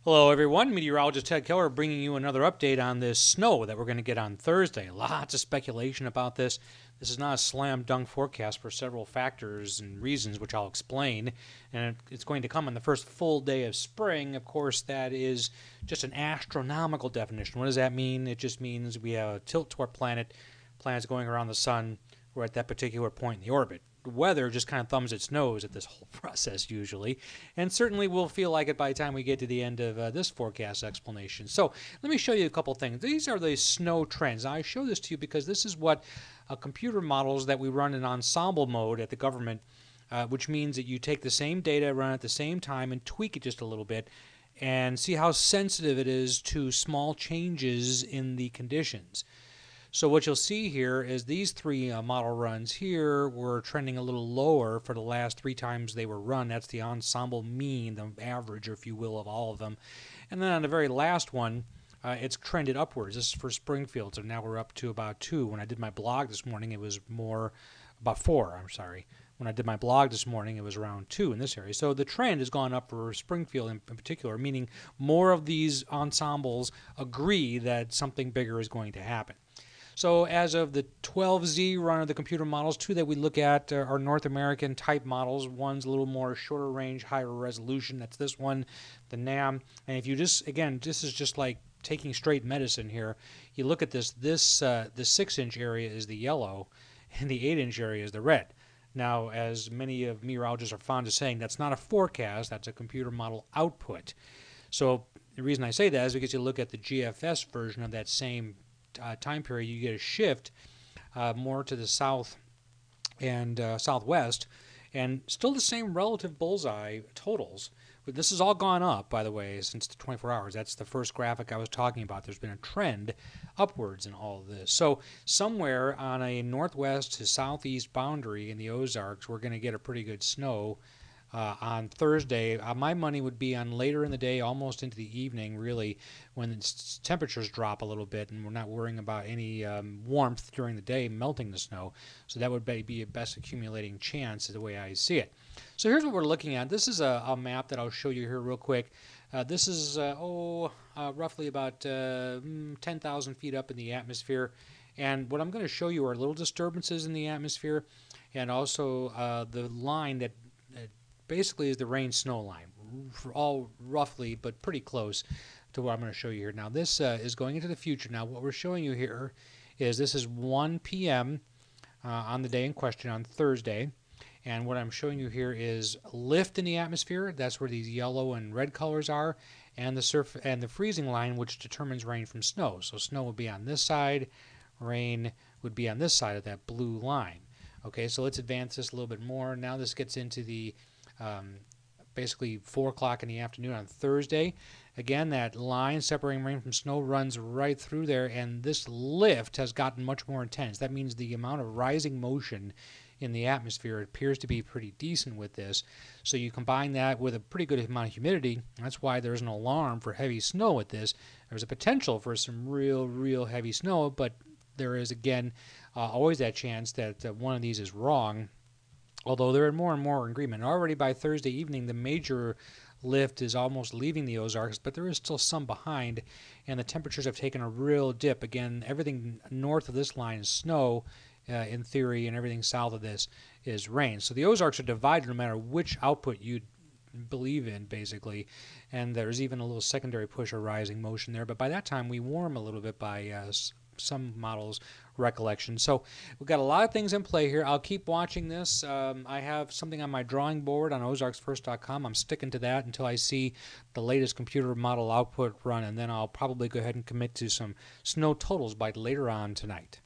Hello everyone, meteorologist Ted Keller bringing you another update on this snow that we're going to get on Thursday. Lots of speculation about this. This is not a slam dunk forecast for several factors and reasons, which I'll explain. And it's going to come on the first full day of spring. Of course, that is just an astronomical definition. What does that mean? It just means we have a tilt to our planet. Planet's going around the sun. We're at that particular point in the orbit. The weather just kind of thumbs its nose at this whole process usually, and certainly will feel like it by the time we get to the end of this forecast explanation. So let me show you a couple things. These are the snow trends. I show this to you because this is what computer models that we run in ensemble mode at the government, which means that you take the same data, run at the same time, and tweak it just a little bit, and see how sensitive it is to small changes in the conditions. So what you'll see here is these three model runs here were trending a little lower for the last 3 times they were run. That's the ensemble mean, the average, if you will, of all of them. And then on the very last one, it's trended upwards. This is for Springfield, so now we're up to about 2. When I did my blog this morning, it was more, about 4, I'm sorry. When I did my blog this morning, it was around 2 in this area. So the trend has gone up for Springfield in particular, meaning more of these ensembles agree that something bigger is going to happen. So as of the 12Z run of the computer models, 2 that we look at are North American type models. One's a little more shorter range, higher resolution. That's this one, the NAM. And if you just, again, this is just like taking straight medicine here. You look at this, the 6-inch area is the yellow, and the 8-inch area is the red. Now, as many of meteorologists are fond of saying, that's not a forecast, that's a computer model output. So the reason I say that is because you look at the GFS version of that same time period, you get a shift more to the south and southwest, and still the same relative bullseye totals. But this has all gone up, by the way, since the 24 hours. That's the first graphic I was talking about. There's been a trend upwards in all of this. So somewhere on a northwest to southeast boundary in the Ozarks, we're going to get a pretty good snow on Thursday. My money would be on later in the day, almost into the evening, really, when the temperatures drop a little bit and we're not worrying about any warmth during the day melting the snow. So that would be a best accumulating chance, the way I see it. So here's what we're looking at. This is a map that I'll show you here real quick. This is roughly about 10,000 feet up in the atmosphere. And what I'm going to show you are little disturbances in the atmosphere, and also the line that basically is the rain-snow line, all roughly, but pretty close to what I'm going to show you here. Now, this is going into the future. Now, what we're showing you here is this is 1 p.m. On the day in question, on Thursday. And what I'm showing you here is lift in the atmosphere. That's where these yellow and red colors are, and the freezing line, which determines rain from snow. So snow would be on this side, rain would be on this side of that blue line. Okay, so let's advance this a little bit more. Now this gets into the basically 4 o'clock in the afternoon on Thursday. Again, that line separating rain from snow runs right through there, and this lift has gotten much more intense. That means the amount of rising motion in the atmosphere appears to be pretty decent with this. So you combine that with a pretty good amount of humidity. That's why there's an alarm for heavy snow with this. There's a potential for some real heavy snow, but there is, again, always that chance that one of these is wrong, although they're in more and more agreement. Already by Thursday evening, the major lift is almost leaving the Ozarks, but there is still some behind, and the temperatures have taken a real dip. Again, everything north of this line is snow, in theory, and everything south of this is rain. So the Ozarks are divided no matter which output you believe in, basically, and there's even a little secondary push or rising motion there. But by that time, we warm a little bit by some models' recollection. So we've got a lot of things in play here. I'll keep watching this. I have something on my drawing board on ozarsfirst.com. I'm sticking to that until I see the latest computer model output run, and then I'll probably go ahead and commit to some snow totals by later on tonight.